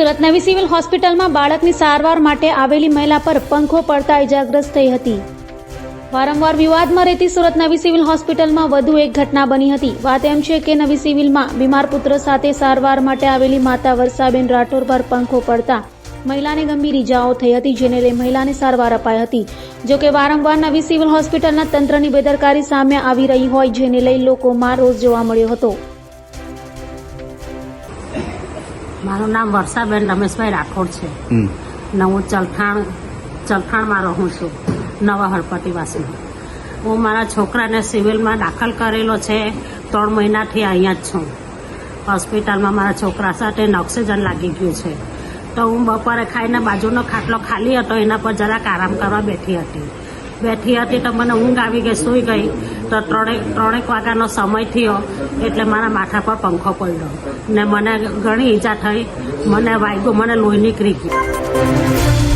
સુરત નવી સિવિલ હોસ્પિટલમાં બાળકની સારવાર માટે આવેલી મહિલા પર પંખો પડતા ઇજાગ્રસ્ત થઈ હતી। વારંવાર વિવાદમાં રહેતી સુરત નવી સિવિલ હોસ્પિટલમાં વધુ એક ઘટના બની હતી। વાત એમ છે કે નવી સિવિલમાં બીમાર પુત્ર સાથે સારવાર માટે આવેલી માતા વર્ષાબેન રાઠોડ પર પંખો પડતા મહિલાને ગંભીર ઇજાઓ થઈ હતી, જેને લઈ મહિલાને સારવાર અપાઈ હતી। જો કે વારંવાર નવી સિવિલ હોસ્પિટલના તંત્રની બેદરકારી સામે આવી રહી હોય, જેને લઈ લોકોમાં રોષ જોવા મળ્યો હતો। મારું નામ વર્ષાબેન રમેશભાઈ રાઠોડ છે ને હું ચલથાણમાં રહું છું, નવા હળપટ્ટીવાસીમાં। હું મારા છોકરાને સિવિલમાં દાખલ કરેલો છે, 3 મહિનાથી અહીંયા જ છું હોસ્પિટલમાં। મારા છોકરા સાથે ઓક્સિજન લાગી ગયું છે, તો હું બપોરે ખાઈને બાજુનો ખાટલો ખાલી હતો, એના પર જરાક આરામ કરવા બેઠી હતી તો મને ઊંઘ આવી ગઈ, સૂઈ ગઈ તો 3 વાગ્યાનો સમય થયો એટલે મારા માથા પર પંખો પડ્યો ને મને ઘણી ઈજા થઈ, મને વાગ્યું, મને લોહી નીકળી ગયું।